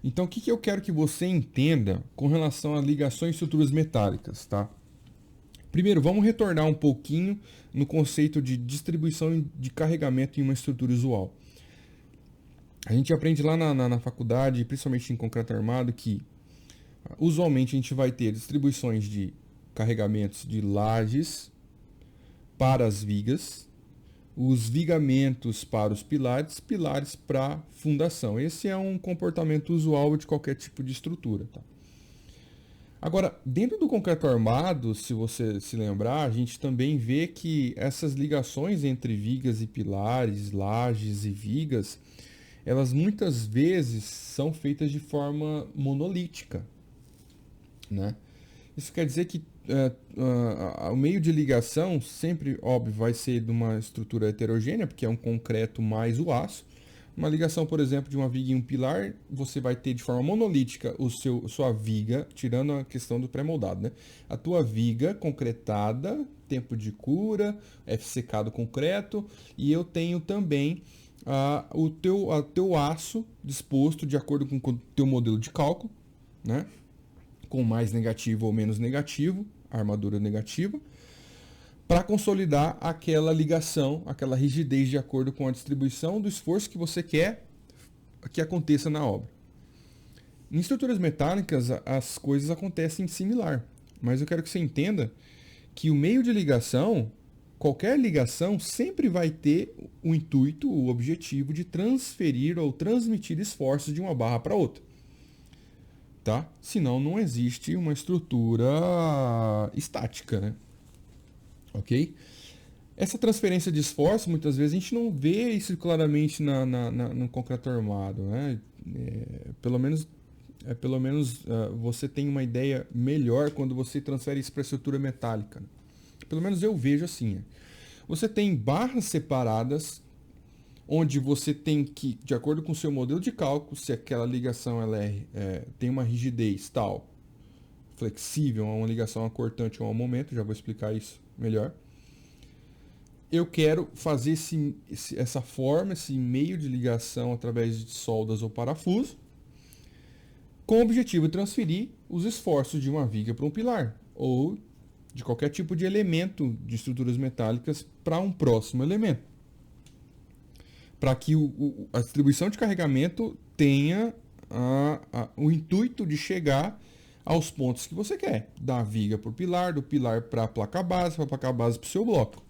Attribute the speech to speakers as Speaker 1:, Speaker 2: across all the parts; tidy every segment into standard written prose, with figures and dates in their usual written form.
Speaker 1: Então, o que eu quero que você entenda com relação a ligações e estruturas metálicas, tá? Primeiro, vamos retornar um pouquinho no conceito de distribuição de carregamento em uma estrutura usual. A gente aprende lá na faculdade, principalmente em concreto armado, que usualmente a gente vai ter distribuições de carregamentos de lajes para as vigas, os vigamentos para os pilares, pilares para fundação. Esse é um comportamento usual de qualquer tipo de estrutura. Tá? Agora, dentro do concreto armado, se você se lembrar, a gente também vê que essas ligações entre vigas e pilares, lajes e vigas, elas muitas vezes são feitas de forma monolítica, né? Isso quer dizer que o meio de ligação sempre, óbvio, vai ser de uma estrutura heterogênea, porque é um concreto mais o aço. Uma ligação, por exemplo, de uma viga e um pilar, você vai ter de forma monolítica sua viga, tirando a questão do pré-moldado, né? A tua viga concretada, tempo de cura, FCK do concreto, e eu tenho também o teu aço disposto de acordo com o teu modelo de cálculo, né? Com mais negativo ou menos negativo, armadura negativa, para consolidar aquela ligação, aquela rigidez de acordo com a distribuição do esforço que você quer que aconteça na obra. Em estruturas metálicas, as coisas acontecem similar, mas eu quero que você entenda que o meio de ligação, qualquer ligação, sempre vai ter o intuito, o objetivo de transferir ou transmitir esforços de uma barra para outra. Tá? Senão não existe uma estrutura estática, né? Ok? Essa transferência de esforço, muitas vezes, a gente não vê isso claramente no concreto armado, né? Pelo menos você tem uma ideia melhor quando você transfere isso para a estrutura metálica. Né? Pelo menos eu vejo assim. Você tem barras separadas, onde você tem que, de acordo com o seu modelo de cálculo, se aquela ligação ela tem uma rigidez tal, flexível, uma ligação a cortante ou a momento, já vou explicar isso melhor. Eu quero fazer essa forma, esse meio de ligação através de soldas ou parafuso, com o objetivo de transferir os esforços de uma viga para um pilar, ou de qualquer tipo de elemento de estruturas metálicas para um próximo elemento. Para que a distribuição de carregamento tenha o intuito de chegar aos pontos que você quer. Da viga para o pilar, do pilar para a placa base, para a placa base para o seu bloco.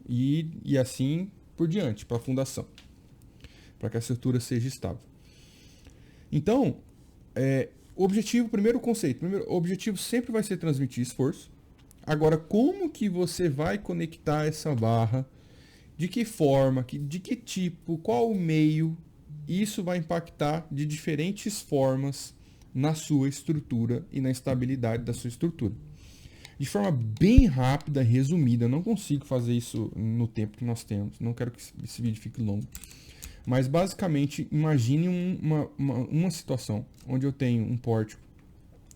Speaker 1: E assim por diante, para a fundação. Para que a estrutura seja estável. Então, primeiro conceito. O objetivo sempre vai ser transmitir esforço. Agora, como que você vai conectar essa barra? De que forma, de que tipo, qual o meio, isso vai impactar de diferentes formas na sua estrutura e na estabilidade da sua estrutura. De forma bem rápida, resumida, eu não consigo fazer isso no tempo que nós temos, não quero que esse vídeo fique longo. Mas basicamente, imagine uma situação onde eu tenho um pórtico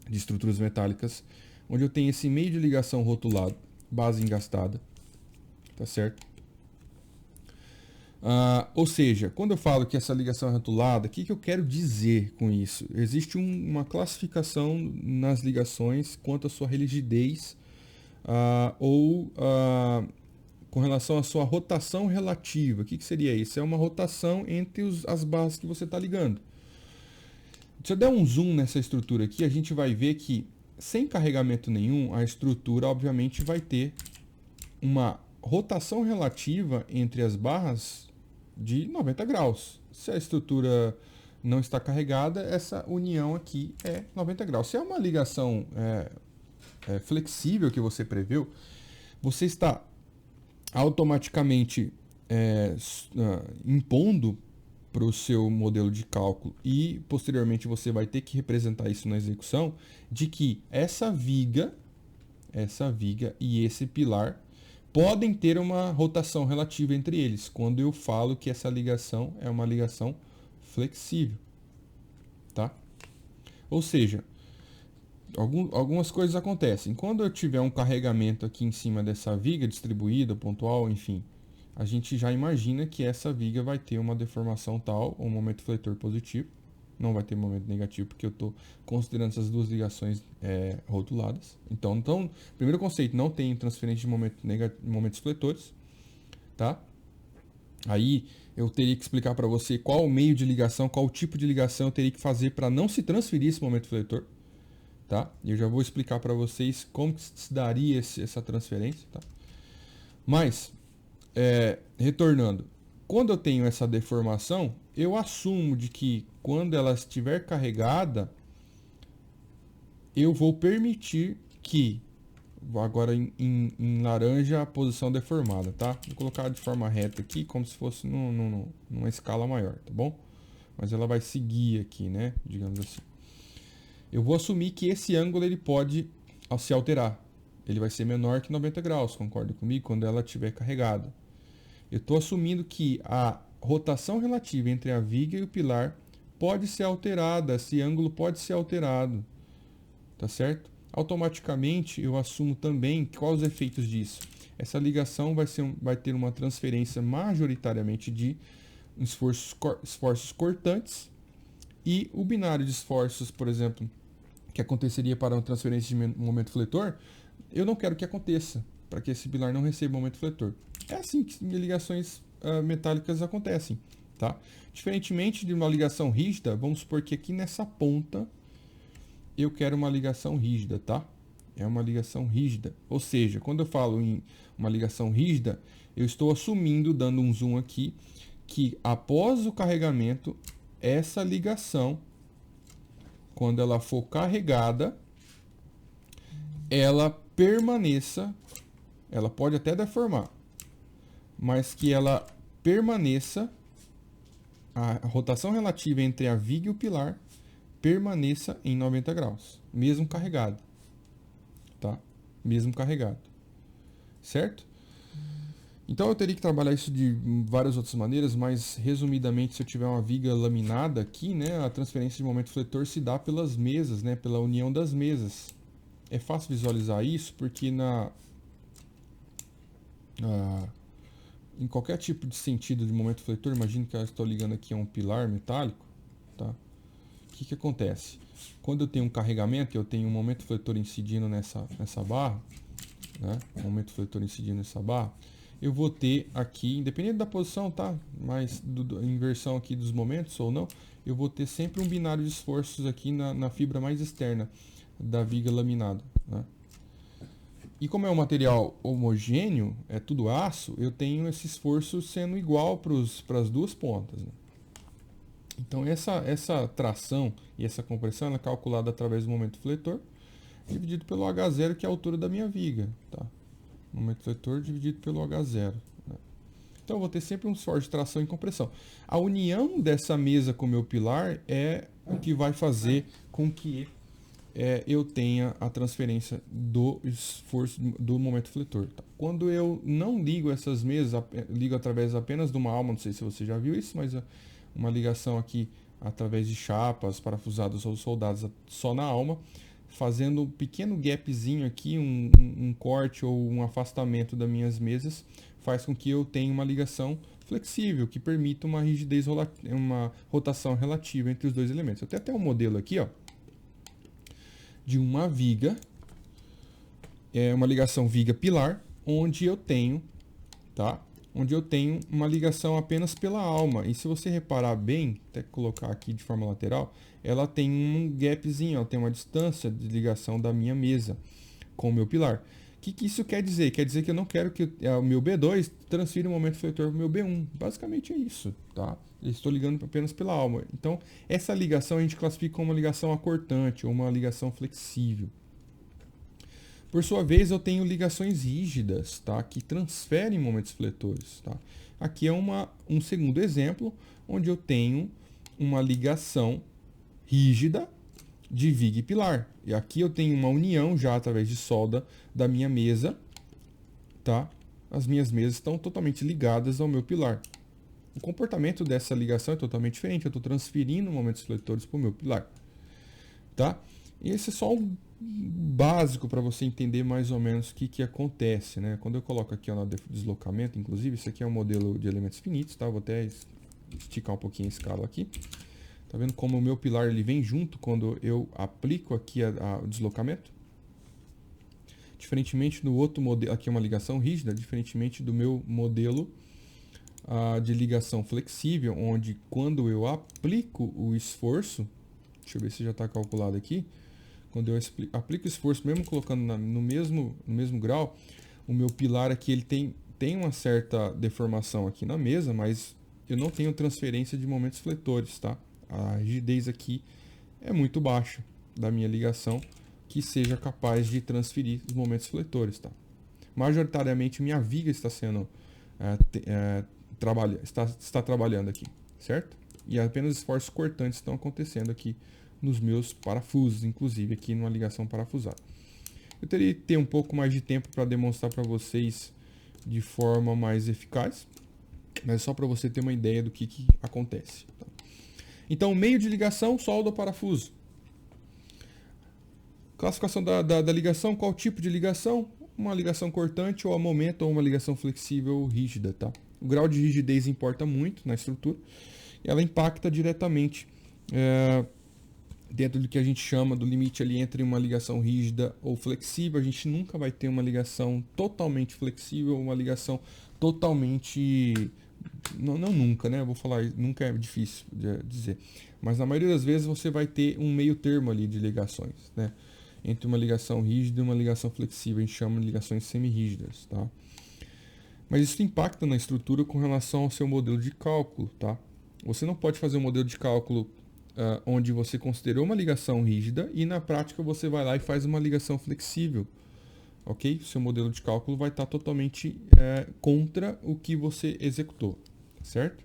Speaker 1: de estruturas metálicas, onde eu tenho esse meio de ligação rotulado, base engastada, tá certo? Ou seja, quando eu falo que essa ligação é rotulada, o que eu quero dizer com isso? Existe uma classificação nas ligações quanto à sua rigidez com relação à sua rotação relativa. O que seria isso? É uma rotação entre as barras que você está ligando. Se eu der um zoom nessa estrutura aqui, a gente vai ver que sem carregamento nenhum, a estrutura obviamente vai ter uma rotação relativa entre as barras de 90 graus. Se a estrutura não está carregada, essa união aqui é 90 graus. Se é uma ligação flexível que você preveu, você está automaticamente impondo para o seu modelo de cálculo e posteriormente você vai ter que representar isso na execução, de que essa viga e esse pilar podem ter uma rotação relativa entre eles, quando eu falo que essa ligação é uma ligação flexível, tá? Ou seja, algumas coisas acontecem. Quando eu tiver um carregamento aqui em cima dessa viga distribuída, pontual, enfim, a gente já imagina que essa viga vai ter uma deformação tal, um momento fletor positivo, não vai ter momento negativo, porque eu estou considerando essas duas ligações rotuladas. Então, primeiro conceito, não tem transferência de momentos fletores, tá? Aí eu teria que explicar para você qual o meio de ligação, qual o tipo de ligação eu teria que fazer para não se transferir esse momento fletor, tá? E eu já vou explicar para vocês como que se daria essa transferência, tá? Mas, retornando, quando eu tenho essa deformação, eu assumo de que quando ela estiver carregada, eu vou permitir que, agora em laranja, a posição deformada, tá? Vou colocar de forma reta aqui, como se fosse numa escala maior, tá bom? Mas ela vai seguir aqui, né? Digamos assim. Eu vou assumir que esse ângulo ele pode se alterar. Ele vai ser menor que 90 graus, concorda comigo? Quando ela estiver carregada. Eu estou assumindo que a rotação relativa entre a viga e o pilar pode ser alterada, esse ângulo pode ser alterado, tá certo? Automaticamente eu assumo também quais os efeitos disso. Essa ligação vai ter uma transferência majoritariamente de esforços cortantes, e o binário de esforços, por exemplo, que aconteceria para uma transferência de momento fletor, eu não quero que aconteça, para que esse pilar não receba momento fletor. É assim que ligações metálicas acontecem, tá? Diferentemente de uma ligação rígida, vamos supor que aqui nessa ponta eu quero uma ligação rígida, tá? É uma ligação rígida. Ou seja, quando eu falo em uma ligação rígida, eu estou assumindo, dando um zoom aqui, que após o carregamento, essa ligação, quando ela for carregada, ela permaneça, ela pode até deformar, mas que ela permaneça, a rotação relativa entre a viga e o pilar permaneça em 90 graus, mesmo carregado, tá? Mesmo carregado, certo? Então eu teria que trabalhar isso de várias outras maneiras, mas resumidamente, se eu tiver uma viga laminada aqui, né, a transferência de momento fletor se dá pelas mesas, né, pela união das mesas. É fácil visualizar isso porque em qualquer tipo de sentido de momento fletor, imagine que eu estou ligando aqui a um pilar metálico, tá? O que acontece? Quando eu tenho um carregamento, eu tenho um momento fletor incidindo nessa barra, né? Um momento fletor incidindo nessa barra, eu vou ter aqui, independente da posição, tá? Mas a inversão aqui dos momentos ou não, eu vou ter sempre um binário de esforços aqui na fibra mais externa da viga laminada, né? E como é um material homogêneo, é tudo aço, eu tenho esse esforço sendo igual para as duas pontas, né? Então essa tração e essa compressão ela é calculada através do momento fletor, dividido pelo H0, que é a altura da minha viga, tá? Momento fletor dividido pelo H0, né? Então eu vou ter sempre um esforço de tração e compressão. A união dessa mesa com o meu pilar é o que vai fazer com que eu tenha a transferência do esforço do momento fletor, tá? Quando eu não ligo essas mesas, ligo através apenas de uma alma, não sei se você já viu isso, mas uma ligação aqui através de chapas parafusadas ou soldadas só na alma, fazendo um pequeno gapzinho aqui, um corte ou um afastamento das minhas mesas, faz com que eu tenha uma ligação flexível, que permita uma rigidez, uma rotação relativa entre os dois elementos. Eu tenho até um modelo aqui, ó, de uma viga, uma ligação viga-pilar, onde eu tenho, tá? Onde eu tenho uma ligação apenas pela alma. E se você reparar bem, até colocar aqui de forma lateral, ela tem um gapzinho, ela tem uma distância de ligação da minha mesa com o meu pilar. O que isso quer dizer? Quer dizer que eu não quero que o meu B2 transfira o momento fletor para o meu B1. Basicamente é isso, tá? Eu estou ligando apenas pela alma. Então, essa ligação a gente classifica como uma ligação acortante ou uma ligação flexível. Por sua vez, eu tenho ligações rígidas, tá? Que transferem momentos fletores, tá? Aqui é um segundo exemplo, onde eu tenho uma ligação rígida de viga e pilar. E aqui eu tenho uma união já através de solda da minha mesa, tá? As minhas mesas estão totalmente ligadas ao meu pilar. O comportamento dessa ligação é totalmente diferente. Eu estou transferindo momentos fletores para o meu pilar, tá? E esse é só um básico para você entender mais ou menos o que acontece, né? Quando eu coloco aqui no deslocamento, inclusive, isso aqui é um modelo de elementos finitos, tá? Vou até esticar um pouquinho a escala aqui, Tá vendo como o meu pilar ele vem junto quando eu aplico aqui o deslocamento? Diferentemente do outro modelo, aqui é uma ligação rígida, diferentemente do meu modelo de ligação flexível, onde quando eu aplico o esforço, deixa eu ver se já está calculado aqui, quando eu aplico o esforço, mesmo colocando no mesmo grau, o meu pilar aqui ele tem uma certa deformação aqui na mesa, mas eu não tenho transferência de momentos fletores, tá? A rigidez aqui é muito baixa da minha ligação que seja capaz de transferir os momentos fletores, tá? Majoritariamente minha viga está sendo está trabalhando aqui, certo? E apenas esforços cortantes estão acontecendo aqui nos meus parafusos, inclusive aqui numa ligação parafusada. Eu teria que ter um pouco mais de tempo para demonstrar para vocês de forma mais eficaz, mas só para você ter uma ideia do que acontece. Tá? Então, meio de ligação, solda, parafuso. Classificação da ligação, qual tipo de ligação? Uma ligação cortante ou a momento ou uma ligação flexível ou rígida, tá? O grau de rigidez importa muito na estrutura e ela impacta diretamente dentro do que a gente chama do limite ali entre uma ligação rígida ou flexível. A gente nunca vai ter uma ligação totalmente flexível ou uma ligação totalmente... Não nunca, né? Eu vou falar, nunca é difícil de dizer. Mas na maioria das vezes você vai ter um meio termo ali de ligações, né? Entre uma ligação rígida e uma ligação flexível. A gente chama de ligações semi-rígidas, tá? Mas isso impacta na estrutura com relação ao seu modelo de cálculo, tá? Você não pode fazer um modelo de cálculo onde você considerou uma ligação rígida e na prática você vai lá e faz uma ligação flexível, ok? O seu modelo de cálculo vai estar totalmente contra o que você executou, certo?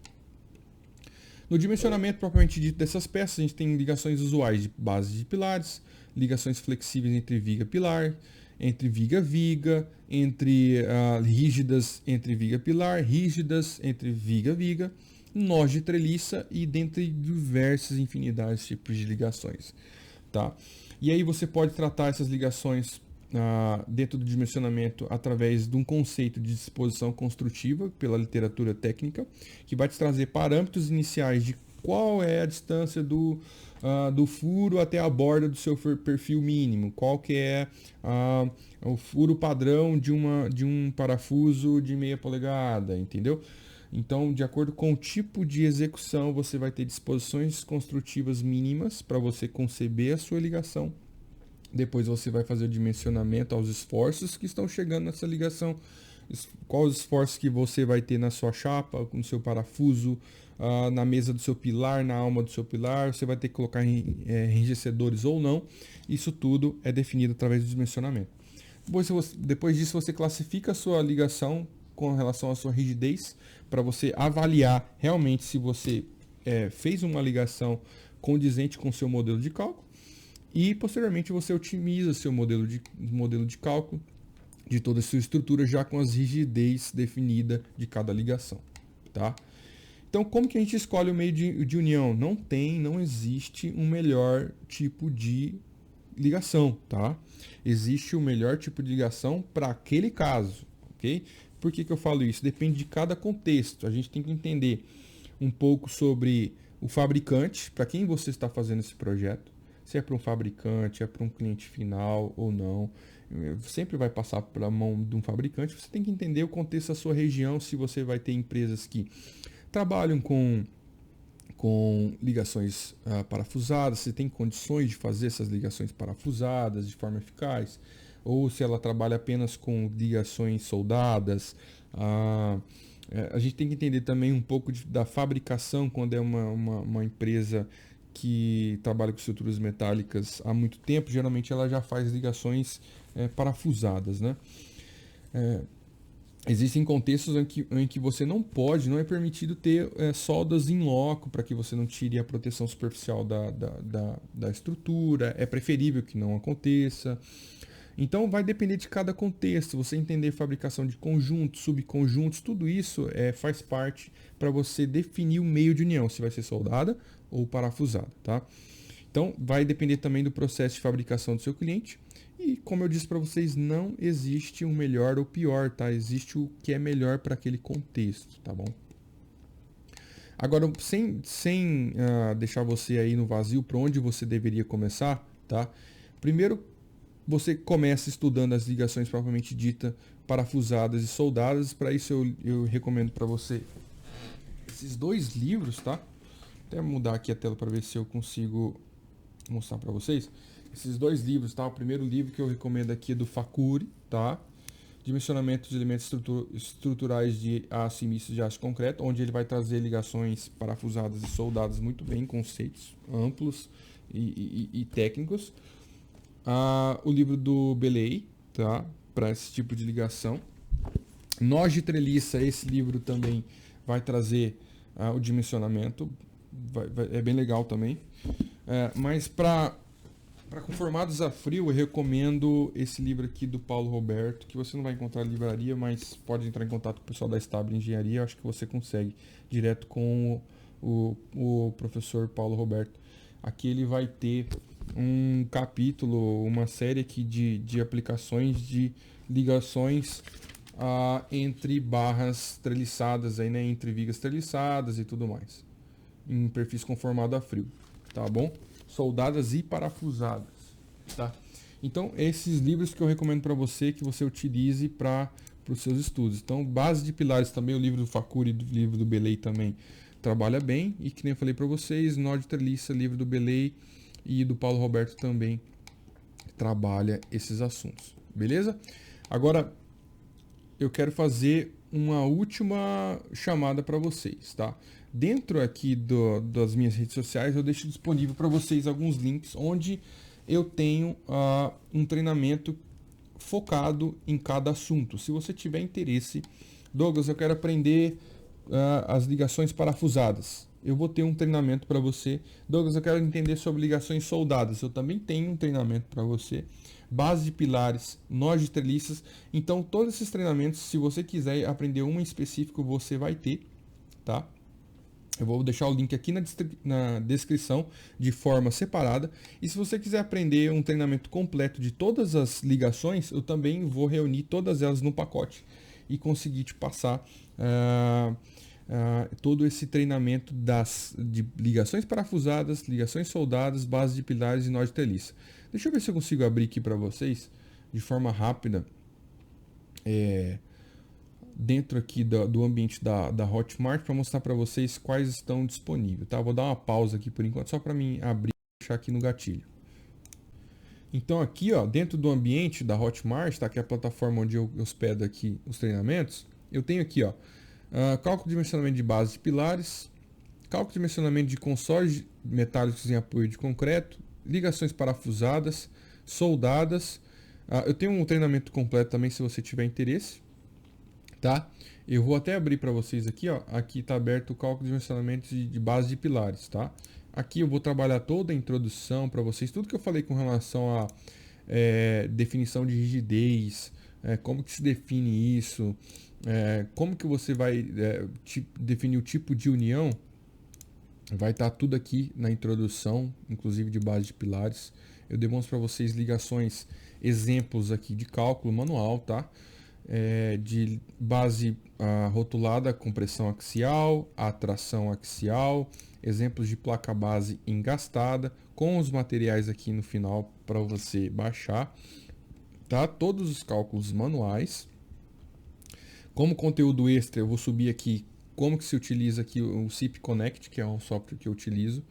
Speaker 1: No dimensionamento propriamente dito dessas peças, a gente tem ligações usuais de base de pilares, ligações flexíveis entre viga e pilar, entre viga-viga, entre rígidas entre viga-pilar, rígidas entre viga-viga, nós de treliça e dentre diversas infinidades de tipos de ligações, tá? E aí você pode tratar essas ligações dentro do dimensionamento através de um conceito de disposição construtiva pela literatura técnica, que vai te trazer parâmetros iniciais de qual é a distância do furo até a borda do seu perfil mínimo, qual que é o furo padrão de um parafuso de meia polegada, entendeu? Então, de acordo com o tipo de execução, você vai ter disposições construtivas mínimas para você conceber a sua ligação. Depois você vai fazer o dimensionamento aos esforços que estão chegando nessa ligação. Quais os esforços que você vai ter na sua chapa, no seu parafuso, na mesa do seu pilar, na alma do seu pilar. Você vai ter que colocar enrijecedores ou não. Isso tudo é definido através do dimensionamento. Depois disso, você classifica a sua ligação com relação à sua rigidez, para você avaliar realmente se você fez uma ligação condizente com o seu modelo de cálculo. E posteriormente você otimiza seu modelo de cálculo de toda a sua estrutura já com as rigidez definida de cada ligação, tá? Então, como que a gente escolhe o meio de união? Não existe um melhor tipo de ligação, tá? Existe o melhor tipo de ligação para aquele caso, ok? Por que eu falo isso? Depende de cada contexto. A gente tem que entender um pouco sobre o fabricante, para quem você está fazendo esse projeto, se é para um fabricante, é para um cliente final ou não. Sempre vai passar pela mão de um fabricante. Você tem que entender o contexto da sua região, se você vai ter empresas que trabalham com ligações parafusadas, se tem condições de fazer essas ligações parafusadas de forma eficaz, ou se ela trabalha apenas com ligações soldadas. A gente tem que entender também um pouco da fabricação, quando é uma empresa que trabalha com estruturas metálicas há muito tempo, geralmente ela já faz ligações parafusadas, né? Existem contextos em que você não é permitido ter soldas in loco para que você não tire a proteção superficial da estrutura, é preferível que não aconteça. Então vai depender de cada contexto, você entender fabricação de conjuntos, subconjuntos, tudo isso faz parte para você definir o meio de união, se vai ser soldada ou parafusada, tá? Então vai depender também do processo de fabricação do seu cliente e, como eu disse para vocês, não existe um melhor ou pior, tá? Existe o que é melhor para aquele contexto, tá bom? Agora, sem deixar você aí no vazio para onde você deveria começar, tá? Primeiro, você começa estudando as ligações propriamente dita, parafusadas e soldadas. Para isso, eu recomendo para você esses dois livros, tá? Até mudar aqui a tela para ver se eu consigo mostrar para vocês. Esses dois livros, tá? O primeiro livro que eu recomendo aqui é do Facuri, tá? Dimensionamento de elementos estruturais de aço e mistos de aço e concreto, onde ele vai trazer ligações parafusadas e soldadas muito bem, conceitos amplos e técnicos. O livro do Belay, tá? Para esse tipo de ligação. Nós de Treliça, esse livro também vai trazer o dimensionamento, é bem legal também. Mas para conformados a frio, eu recomendo esse livro aqui do Paulo Roberto, que você não vai encontrar na livraria, mas pode entrar em contato com o pessoal da Stable Engenharia, eu acho que você consegue direto com o professor Paulo Roberto. Aqui ele vai ter um capítulo, uma série aqui de aplicações de ligações entre barras treliçadas, aí, né, entre vigas treliçadas e tudo mais, em perfis conformado a frio, tá bom? Soldadas e parafusadas, tá? Então, esses livros que eu recomendo para você, que você utilize para os seus estudos. Então, base de pilares também, o livro do Facuri e o livro do Belay também trabalha bem. E que nem eu falei para vocês, Nó de Treliça, livro do Belay e do Paulo Roberto também trabalha esses assuntos, beleza? Agora, eu quero fazer uma última chamada para vocês, tá? Dentro aqui das minhas redes sociais, eu deixo disponível para vocês alguns links onde eu tenho um treinamento focado em cada assunto. Se você tiver interesse, Douglas, eu quero aprender as ligações parafusadas. Eu vou ter um treinamento para você. Douglas, eu quero entender sobre ligações soldadas. Eu também tenho um treinamento para você. Base de pilares, nós de treliças. Então, todos esses treinamentos, se você quiser aprender um em específico, você vai ter, tá? Eu vou deixar o link aqui na descrição de forma separada. E se você quiser aprender um treinamento completo de todas as ligações, eu também vou reunir todas elas no pacote e conseguir te passar todo esse treinamento de ligações parafusadas, ligações soldadas, bases de pilares e nó de treliça. Deixa eu ver se eu consigo abrir aqui para vocês de forma rápida. Dentro aqui do ambiente da Hotmart para mostrar para vocês quais estão disponíveis, tá? Vou dar uma pausa aqui por enquanto só para mim abrir e deixar aqui no gatilho. Então aqui, ó, dentro do ambiente da Hotmart, tá? Que é a plataforma onde eu hospedo aqui os treinamentos, eu tenho aqui, ó, cálculo de dimensionamento de base de pilares, cálculo de dimensionamento de consórcios metálicos em apoio de concreto, ligações parafusadas, soldadas. Eu tenho um treinamento completo também se você tiver interesse. Tá? Eu vou até abrir para vocês aqui, ó. Aqui está aberto o cálculo de dimensionamento de base de pilares, tá? Aqui eu vou trabalhar toda a introdução para vocês, tudo que eu falei com relação a definição de rigidez, como que se define isso, como que você vai definir o tipo de união, vai estar tudo aqui na introdução, inclusive de base de pilares. Eu demonstro para vocês ligações, exemplos aqui de cálculo manual, tá? De base rotulada, compressão axial, atração axial, exemplos de placa base engastada, com os materiais aqui no final para você baixar, tá? Todos os cálculos manuais. Como conteúdo extra, eu vou subir aqui como que se utiliza aqui o CIP Connect, que é um software que eu utilizo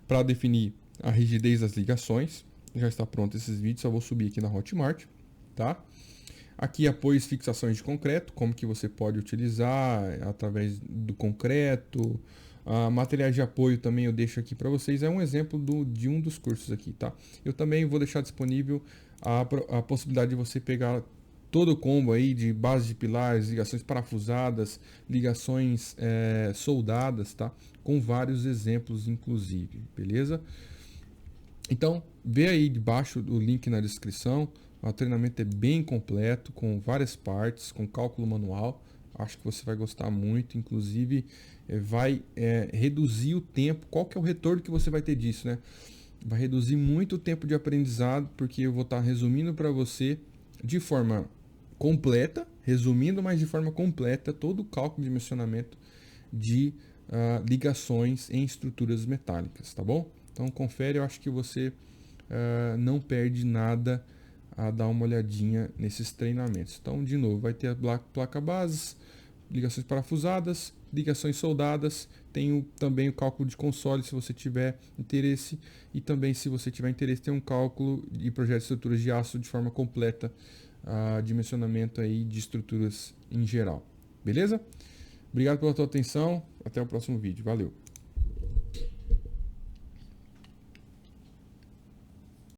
Speaker 1: para definir a rigidez das ligações. Já está pronto esses vídeos, só vou subir aqui na Hotmart, tá? Aqui apoios e fixações de concreto, como que você pode utilizar através do concreto. Materiais de apoio também eu deixo aqui para vocês. É um exemplo de um dos cursos aqui, tá? Eu também vou deixar disponível a possibilidade de você pegar todo o combo aí de base de pilares, ligações parafusadas, ligações soldadas, tá? Com vários exemplos, inclusive, beleza? Então, vê aí debaixo o link na descrição. O treinamento é bem completo, com várias partes, com cálculo manual. Acho que você vai gostar muito, inclusive vai reduzir o tempo. Qual que é o retorno que você vai ter disso, né? Vai reduzir muito o tempo de aprendizado, porque eu vou estar resumindo para você de forma completa, resumindo, mas de forma completa, todo o cálculo de dimensionamento de ligações em estruturas metálicas, tá bom? Então confere, eu acho que você não perde nada a dar uma olhadinha nesses treinamentos. Então, de novo, vai ter a placa base, ligações parafusadas, ligações soldadas, tem também o cálculo de console se você tiver interesse, e também, se você tiver interesse, tem um cálculo de projeto de estruturas de aço de forma completa, dimensionamento aí de estruturas em geral. Beleza? Obrigado pela tua atenção, até o próximo vídeo. Valeu!